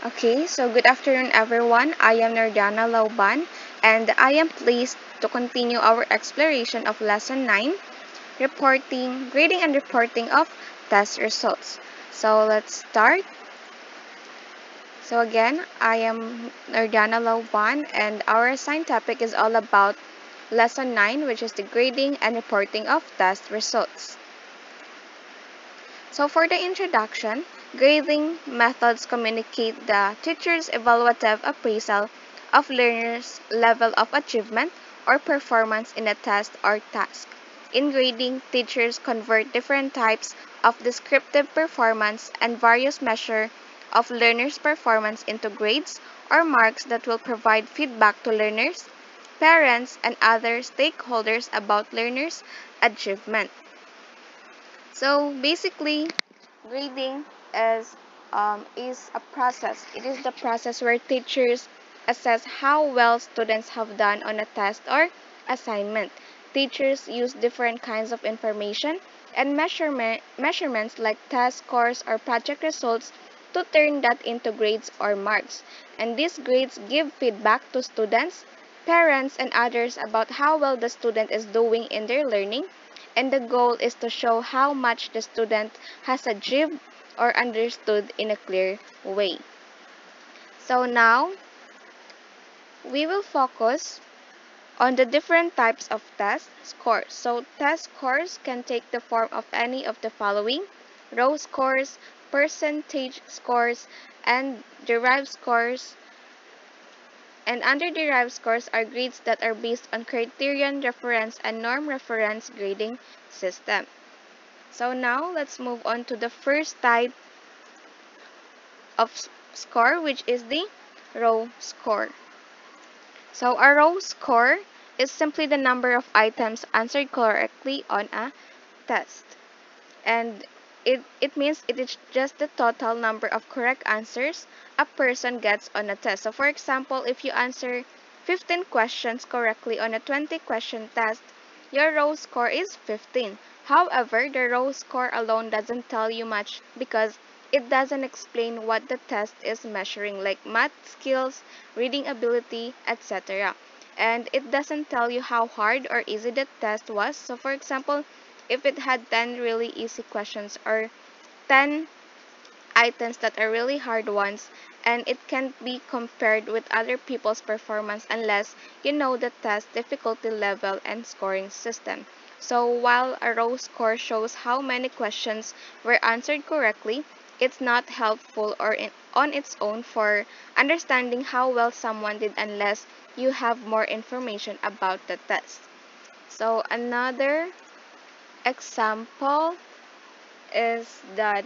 Okay, so good afternoon everyone. I am Nerdana Lauban and I am pleased to continue our exploration of Lesson 9, Reporting, Grading and Reporting of Test Results. So let's start. So again, I am Nerdana Lauban and our assigned topic is all about Lesson 9, which is the Grading and Reporting of Test Results. So for the introduction, grading methods communicate the teacher's evaluative appraisal of learners' level of achievement or performance in a test or task. In grading, teachers convert different types of descriptive performance and various measures of learners' performance into grades or marks that will provide feedback to learners, parents, and other stakeholders about learners' achievement. So basically, grading is a process. It is the process where teachers assess how well students have done on a test or assignment. Teachers use different kinds of information and measurements like test scores or project results to turn that into grades or marks. And these grades give feedback to students, parents, and others about how well the student is doing in their learning, and the goal is to show how much the student has achieved or understood in a clear way. So now, we will focus on the different types of test scores. So test scores can take the form of any of the following: row scores, percentage scores, and derived scores. And under derived scores are grades that are based on criterion reference and norm reference grading system. So now let's move on to the first type of score, which is the row score. So a row score is simply the number of items answered correctly on a test. And it means it is just the total number of correct answers a person gets on a test. So for example, if you answer 15 questions correctly on a 20-question test, your row score is 15. However, the row score alone doesn't tell you much because it doesn't explain what the test is measuring, like math skills, reading ability, etc. And it doesn't tell you how hard or easy the test was. So for example, if it had 10 really easy questions or 10 items that are really hard ones, and it can't be compared with other people's performance unless you know the test difficulty level and scoring system. So while a row score shows how many questions were answered correctly, it's not helpful on its own for understanding how well someone did unless you have more information about the test. So example is that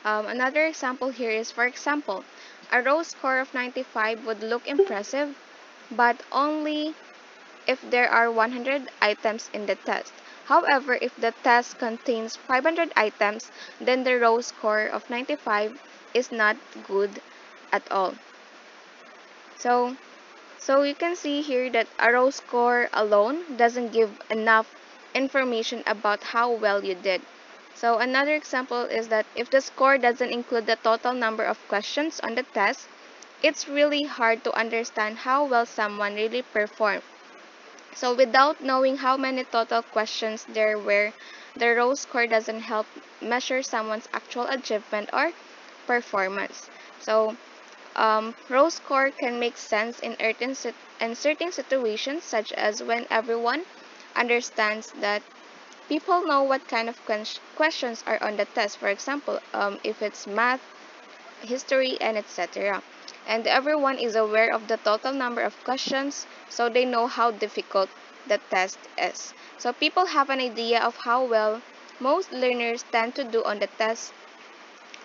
another example here is, for example, a row score of 95 would look impressive, but only if there are 100 items in the test. However, if the test contains 500 items, then the row score of 95 is not good at all. So, so you can see here that a row score alone doesn't give enough information about how well you did. So another example is that if the score doesn't include the total number of questions on the test, it's really hard to understand how well someone really performed. So without knowing how many total questions there were, the row score doesn't help measure someone's actual achievement or performance. So row score can make sense in certain situations, such as when everyone understands that people know what kind of questions are on the test. For example, if it's math, history, and etc. And everyone is aware of the total number of questions, so they know how difficult the test is. So people have an idea of how well most learners tend to do on the test.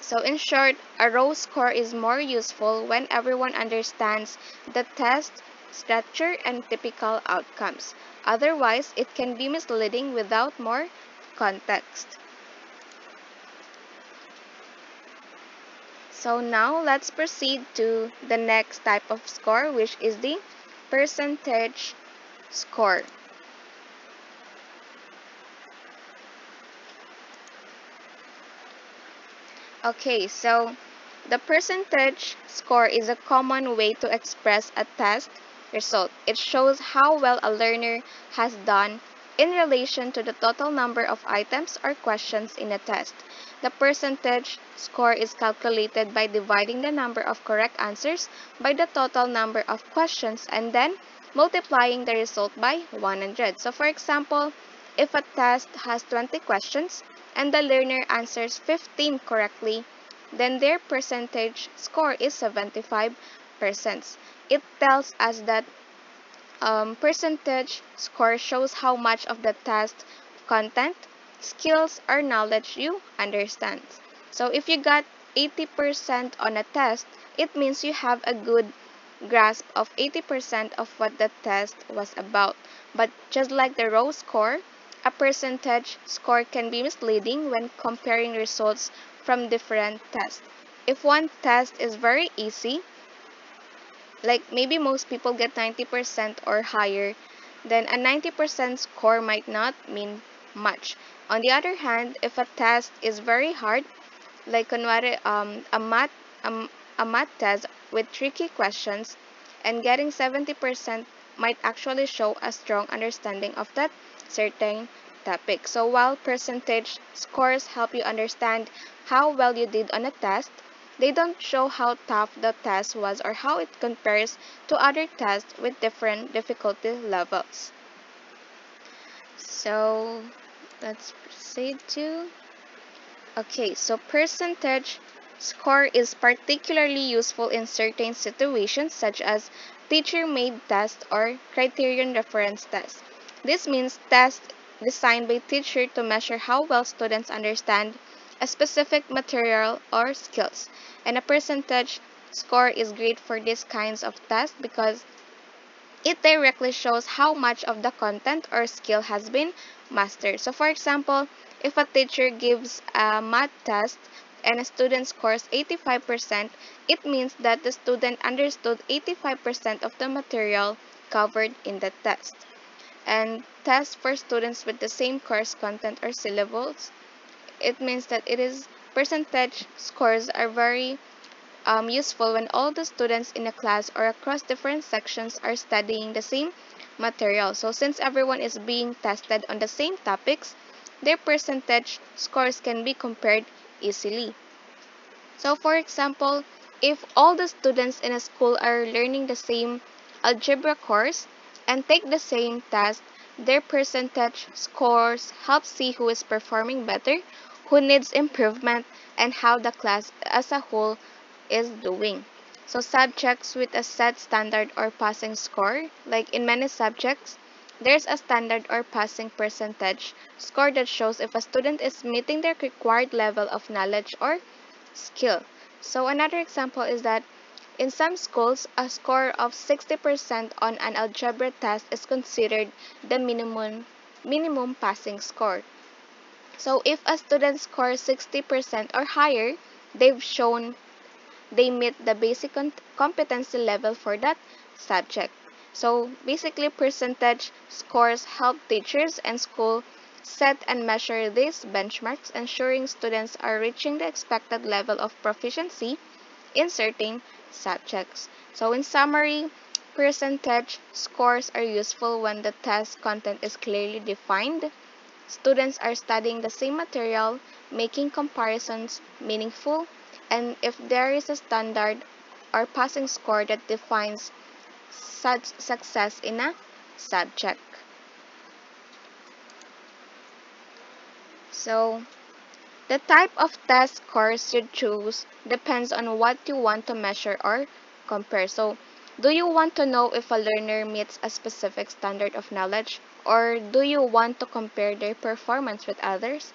So in short, a row score is more useful when everyone understands the test structure and typical outcomes. Otherwise, it can be misleading without more context. So now let's proceed to the next type of score, which is the percentage score. Okay, so The percentage score is a common way to express a test result. It shows how well a learner has done in relation to the total number of items or questions in a test. The percentage score is calculated by dividing the number of correct answers by the total number of questions and then multiplying the result by 100. So for example, if a test has 20 questions and the learner answers 15 correctly, then their percentage score is 75%. It tells us that percentage score shows how much of the test content, skills, or knowledge you understand. So if you got 80% on a test, it means you have a good grasp of 80% of what the test was about. But just like the raw score, a percentage score can be misleading when comparing results from different tests. If one test is very easy, like maybe most people get 90% or higher, then a 90% score might not mean much. On the other hand, if a test is very hard, like kunwari, a math test with tricky questions, and getting 70% might actually show a strong understanding of that certain topic. So while percentage scores help you understand how well you did on a test, they don't show how tough the test was or how it compares to other tests with different difficulty levels. So let's proceed to okay, so percentage score is particularly useful in certain situations such as teacher-made tests or criterion reference tests. This means tests designed by teacher to measure how well students understand a specific material or skills. And a percentage score is great for these kinds of tests because it directly shows how much of the content or skill has been mastered. So for example, if a teacher gives a math test and a student scores 85%, it means that the student understood 85% of the material covered in the test. And tests for students with the same course content or syllables, it means that it is percentage scores are very useful when all the students in a class or across different sections are studying the same material. So since everyone is being tested on the same topics, their percentage scores can be compared easily. So for example, if all the students in a school are learning the same algebra course and take the same test, their percentage scores help see who is performing better, who needs improvement, and how the class as a whole is doing. So subjects with a set standard or passing score, like in many subjects, there's a standard or passing percentage score that shows if a student is meeting their required level of knowledge or skill. So another example is that in some schools, a score of 60% on an algebra test is considered the minimum passing score. So if a student scores 60% or higher, they've shown they meet the basic competency level for that subject. So basically, percentage scores help teachers and school set and measure these benchmarks, ensuring students are reaching the expected level of proficiency in certain subjects. So in summary, percentage scores are useful when the test content is clearly defined. Students are studying the same material, making comparisons meaningful, and if there is a standard or passing score that defines such success in a subject. So, the type of test scores you choose depends on what you want to measure or compare. So, do you want to know if a learner meets a specific standard of knowledge, or do you want to compare their performance with others?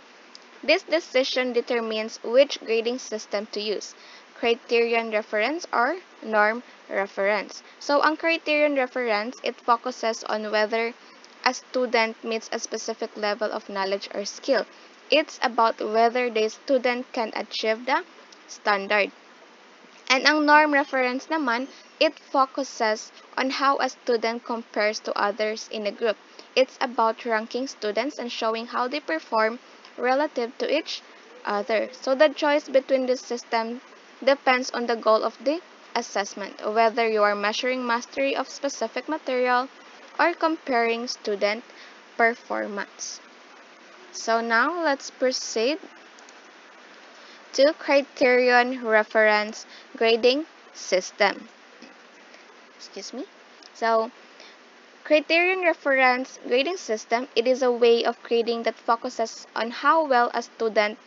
This decision determines which grading system to use, criterion reference or norm reference. So, ang criterion reference, it focuses on whether a student meets a specific level of knowledge or skill. It's about whether the student can achieve the standard. And ang norm reference naman, it focuses on how a student compares to others in a group. It's about ranking students and showing how they perform relative to each other. So the choice between this system depends on the goal of the assessment, whether you are measuring mastery of specific material or comparing student performance. So now let's proceed to criterion reference grading system. Excuse me. So criterion reference grading system, it is a way of grading that focuses on how well a student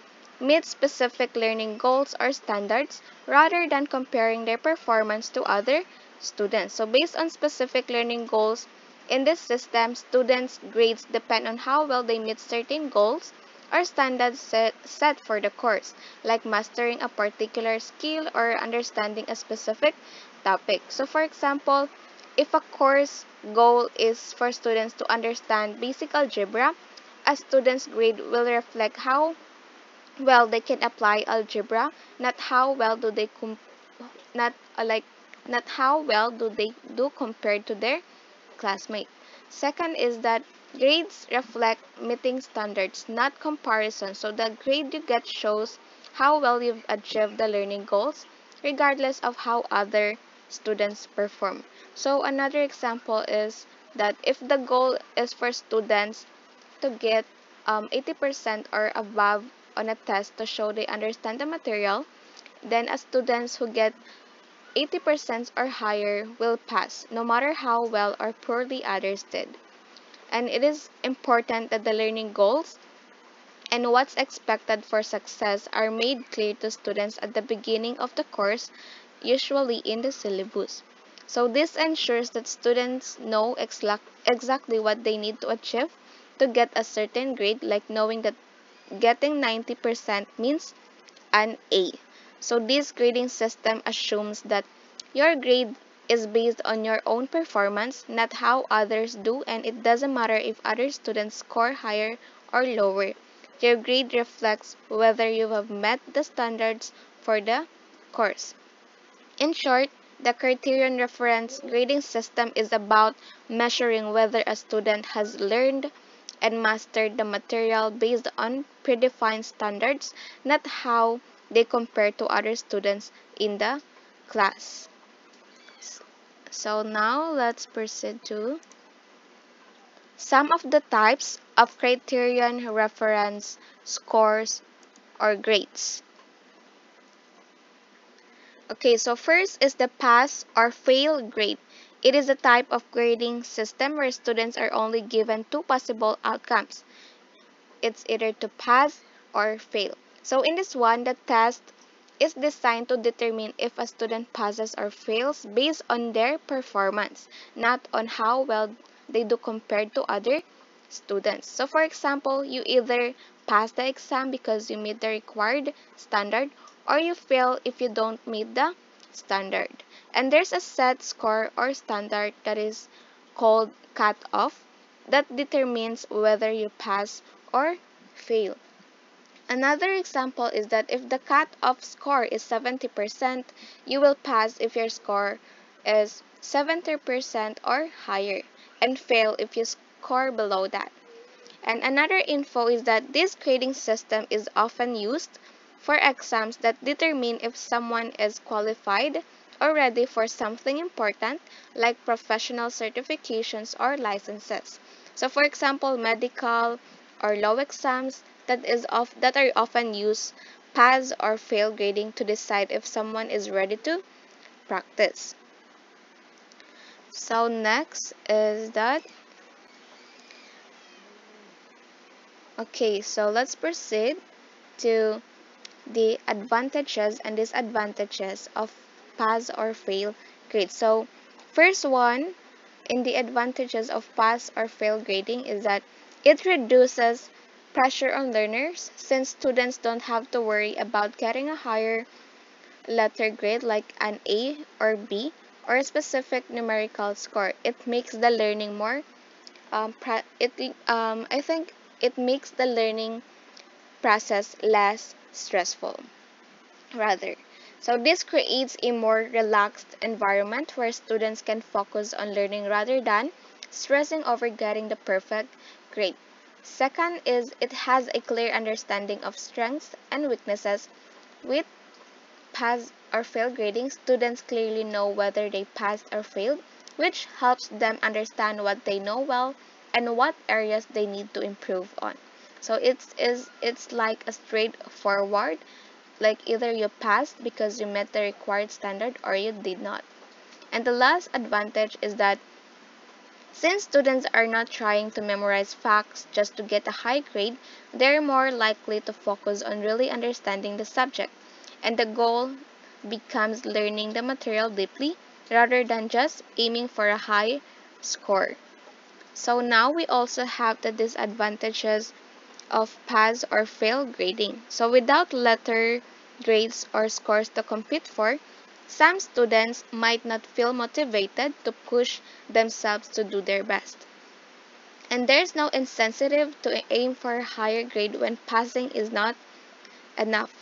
meets specific learning goals or standards rather than comparing their performance to other students. So based on specific learning goals, in this system, students' grades depend on how well they meet certain goals or standards set for the course, like mastering a particular skill or understanding a specific topic. So for example, if a course goal is for students to understand basic algebra, a student's grade will reflect how well they can apply algebra, not how well do they not not how well do they do compared to their classmate. Second is that grades reflect meeting standards, not comparison. So the grade you get shows how well you've achieved the learning goals, regardless of how other students perform. So another example is that if the goal is for students to get 80% or above on a test to show they understand the material, then a students who get 80% or higher will pass, no matter how well or poorly others did. And it is important that the learning goals and what's expected for success are made clear to students at the beginning of the course, usually in the syllabus. So this ensures that students know exactly what they need to achieve to get a certain grade, like knowing that getting 90% means an A. So this grading system assumes that your grade is based on your own performance, not how others do, and it doesn't matter if other students score higher or lower. Your grade reflects whether you have met the standards for the course. In short, the criterion reference grading system is about measuring whether a student has learned and mastered the material based on predefined standards, not how they compare to other students in the class. So now let's proceed to some of the types of criterion reference scores or grades. Okay, so first is the pass or fail grade. It is a type of grading system where students are only given two possible outcomes. It's either to pass or fail. So in this one, the test is designed to determine if a student passes or fails based on their performance, not on how well they do compared to other students. So for example, you either pass the exam because you meet the required standard, or you fail if you don't meet the standard. And there's a set score or standard that is called cutoff that determines whether you pass or fail. Another example is that if the cutoff score is 70%, you will pass if your score is 70% or higher, and fail if you score below that. And another info is that this grading system is often used for exams that determine if someone is qualified or ready for something important like professional certifications or licenses. So for example, medical or law exams that are often used pass or fail grading to decide if someone is ready to practice. So next is that okay, so let's proceed to the advantages and disadvantages of pass or fail grade. So first one in the advantages of pass or fail grading is that it reduces pressure on learners since students don't have to worry about getting a higher letter grade like an A or B or a specific numerical score. It makes the learning more I think it makes the learning process less stressful rather. So this creates a more relaxed environment where students can focus on learning rather than stressing over getting the perfect grade. Second is it has a clear understanding of strengths and weaknesses with pass or fail grading, students clearly know whether they passed or failed, which helps them understand what they know well and what areas they need to improve on. So it's like a straightforward, like either you passed because you met the required standard or you did not. And the last advantage is that since students are not trying to memorize facts just to get a high grade, they're more likely to focus on really understanding the subject, and the goal becomes learning the material deeply rather than just aiming for a high score. So now we also have the disadvantages of pass or fail grading. So without letter grades or scores to compete for, some students might not feel motivated to push themselves to do their best. And there's no incentive to aim for a higher grade when passing is not enough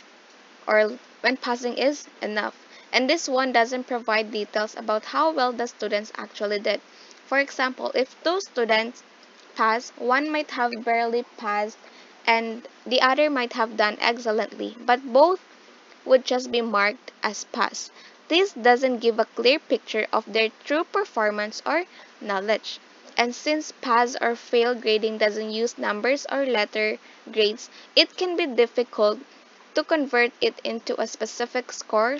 or when passing is enough. And this one doesn't provide details about how well the students actually did. For example, if two students pass, one might have barely passed and the other might have done excellently, but both would just be marked as pass. This doesn't give a clear picture of their true performance or knowledge. And since pass or fail grading doesn't use numbers or letter grades, it can be difficult to convert it into a specific score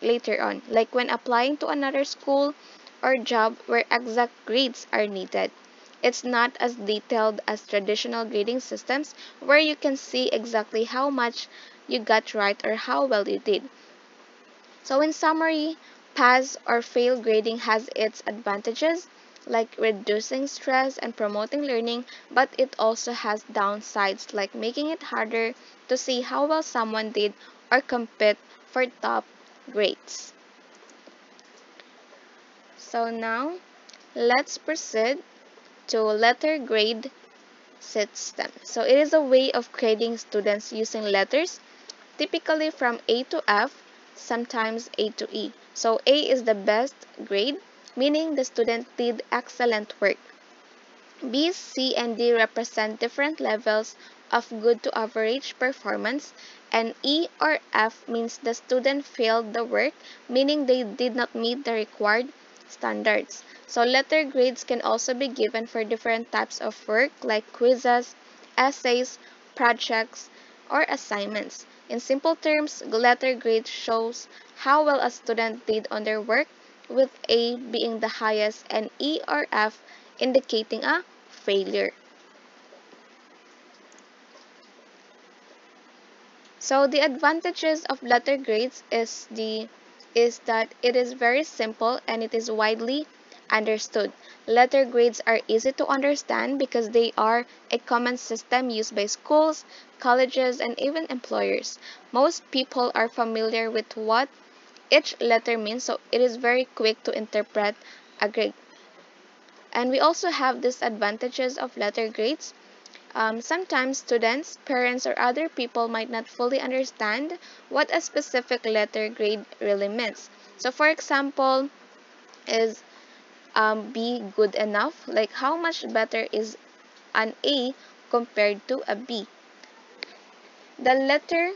later on, like when applying to another school or job where exact grades are needed. It's not as detailed as traditional grading systems where you can see exactly how much you got right or how well you did. So in summary, pass or fail grading has its advantages like reducing stress and promoting learning, but it also has downsides like making it harder to see how well someone did or compete for top grades. So now let's proceed to letter grade system. So it is a way of grading students using letters, typically from A to F, sometimes A to E. So A is the best grade, meaning the student did excellent work. B, C, and D represent different levels of good to average performance, and E or F means the student failed the work, meaning they did not meet the required standards. So letter grades can also be given for different types of work like quizzes, essays, projects, or assignments. In simple terms, letter grade shows how well a student did on their work, with A being the highest and E or F indicating a failure. So the advantages of letter grades is that it is very simple and it is widely understood. Letter grades are easy to understand because they are a common system used by schools, colleges, and even employers. Most people are familiar with what each letter means, so it is very quick to interpret a grade. And we also have disadvantages of letter grades. Sometimes students, parents, or other people might not fully understand what a specific letter grade really means. So, for example, is B good enough? Like, how much better is an A compared to a B? The letter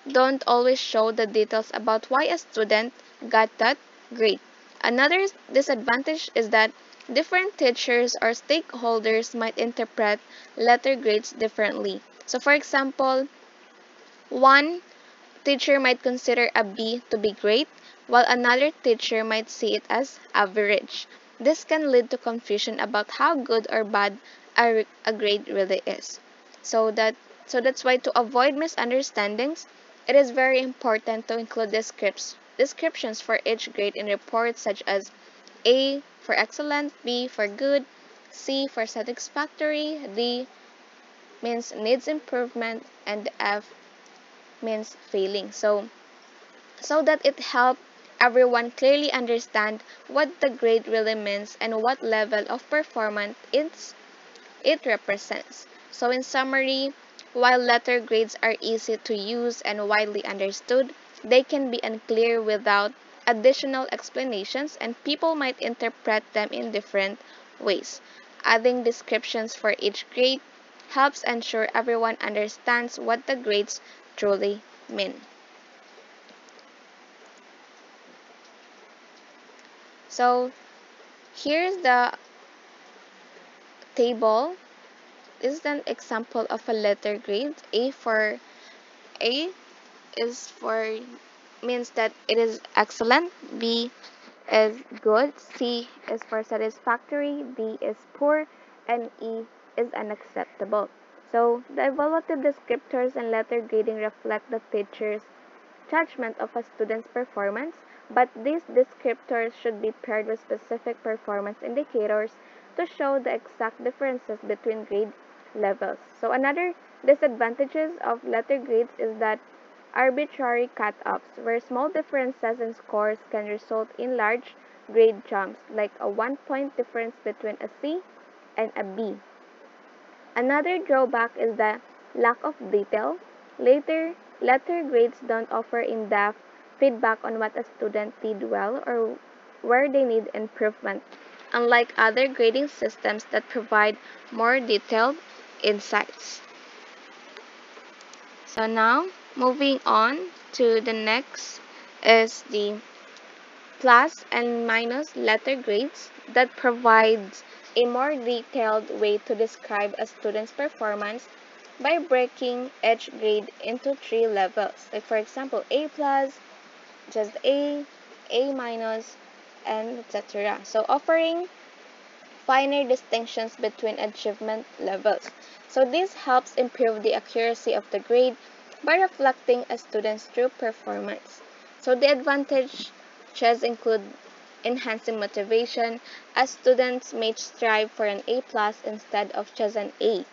don't always show the details about why a student got that grade. Another disadvantage is that different teachers or stakeholders might interpret letter grades differently. So for example, one teacher might consider a B to be great, while another teacher might see it as average. This can lead to confusion about how good or bad a grade really is. So that so that's why to avoid misunderstandings, it is very important to include descriptions for each grade in reports such as A for excellent, B for good, C for satisfactory, D means needs improvement, and F means failing. So that it helps everyone clearly understand what the grade really means and what level of performance it represents. So in summary, while letter grades are easy to use and widely understood, they can be unclear without additional explanations and people might interpret them in different ways. Adding descriptions for each grade helps ensure everyone understands what the grades truly mean. So here's the table. This is an example of a letter grade. A is for means that it is excellent. B is good. C is for satisfactory. D is poor, and E is unacceptable. So the evaluative descriptors and letter grading reflect the teacher's judgment of a student's performance, but these descriptors should be paired with specific performance indicators to show the exact differences between grade levels. So another disadvantages of letter grades is that arbitrary cut-offs, where small differences in scores can result in large grade jumps, like a 1-point difference between a C and a B. Another drawback is the lack of detail. Letter grades don't offer in-depth feedback on what a student did well or where they need improvement, unlike other grading systems that provide more detailed insights. So now, moving on to the next is the plus and minus letter grades that provides a more detailed way to describe a student's performance by breaking each grade into 3 levels. Like for example, A plus, just A minus, and etc. So offering finer distinctions between achievement levels. So this helps improve the accuracy of the grade by reflecting a student's true performance. So the advantages include enhancing motivation, as students may strive for an A plus instead of just an A,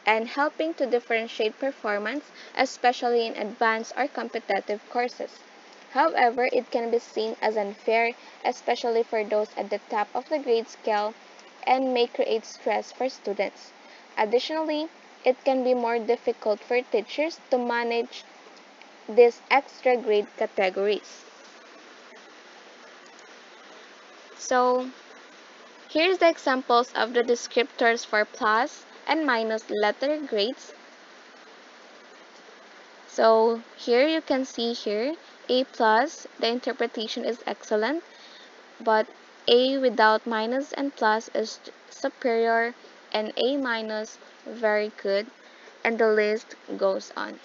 and helping to differentiate performance, especially in advanced or competitive courses. However, it can be seen as unfair, especially for those at the top of the grade scale, and may create stress for students. Additionally, it can be more difficult for teachers to manage these extra grade categories. So, here's the examples of the descriptors for plus and minus letter grades. So, here you can see here, A plus, the interpretation is excellent, but A without minus and plus is superior, and A minus, very good, and the list goes on.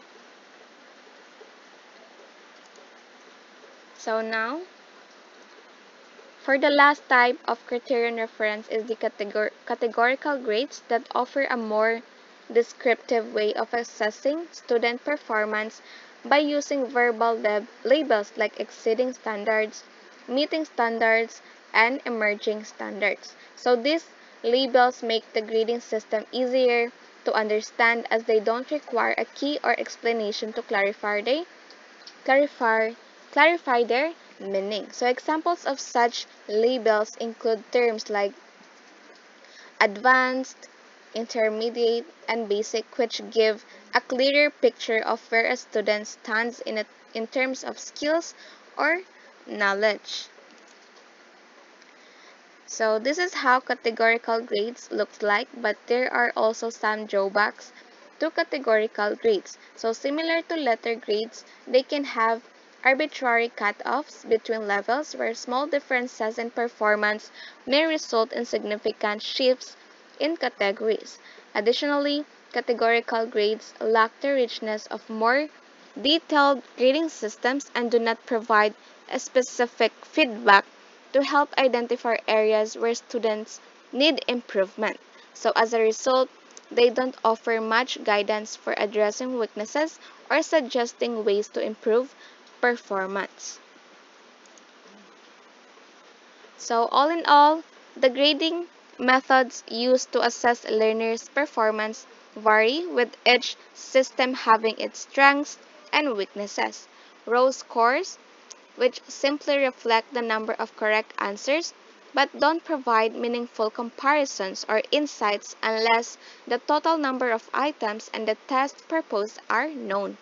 So now, for the last type of criterion reference is the categorical grades that offer a more descriptive way of assessing student performance by using verbal labels like exceeding standards, meeting standards, and emerging standards. So these labels make the grading system easier to understand as they don't require a key or explanation to clarify, clarify their meaning. So examples of such labels include terms like advanced, intermediate, and basic, which give a clearer picture of where a student stands in terms of skills or knowledge. So this is how categorical grades looks like, but there are also some drawbacks to categorical grades. So similar to letter grades, they can have arbitrary cutoffs between levels where small differences in performance may result in significant shifts in categories. Additionally, categorical grades lack the richness of more detailed grading systems and do not provide a specific feedback to help identify areas where students need improvement. So as a result, they don't offer much guidance for addressing weaknesses or suggesting ways to improve performance. So all in all, the grading methods used to assess learners' performance vary, with each system having its strengths and weaknesses. Raw scores, which simply reflect the number of correct answers but don't provide meaningful comparisons or insights unless the total number of items and the test purpose are known.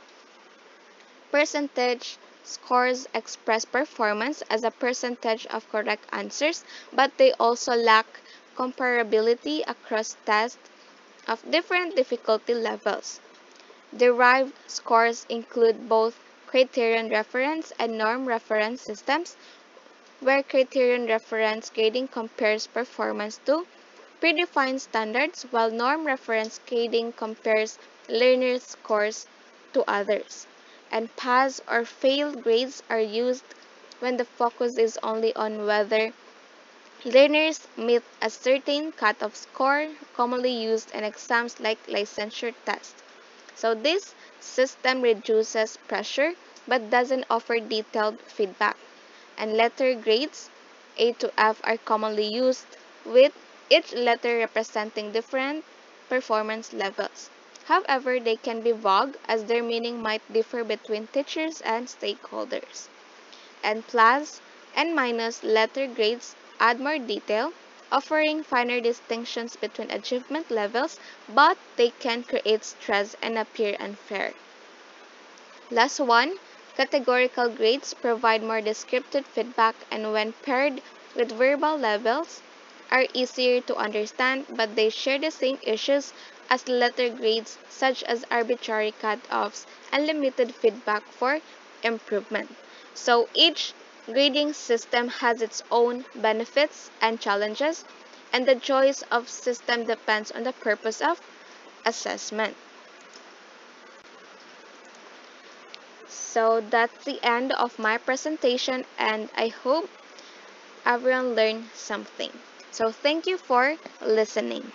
Percentage scores express performance as a percentage of correct answers, but they also lack comparability across tests of different difficulty levels. Derived scores include both criterion reference and norm reference systems, where criterion reference grading compares performance to predefined standards, while norm reference grading compares learners' scores to others. And pass or fail grades are used when the focus is only on whether learners meet a certain cutoff score commonly used in exams like licensure tests. So this system reduces pressure but doesn't offer detailed feedback. And letter grades A to F are commonly used, with each letter representing different performance levels. However, they can be vague as their meaning might differ between teachers and stakeholders. And plus and minus letter grades add more detail, offering finer distinctions between achievement levels, but they can create stress and appear unfair. Last one, categorical grades provide more descriptive feedback and when paired with verbal levels are easier to understand, but they share the same issues as letter grades such as arbitrary cutoffs and limited feedback for improvement. So each grading system has its own benefits and challenges, and the choice of system depends on the purpose of assessment. So that's the end of my presentation, and I hope everyone learned something. So thank you for listening.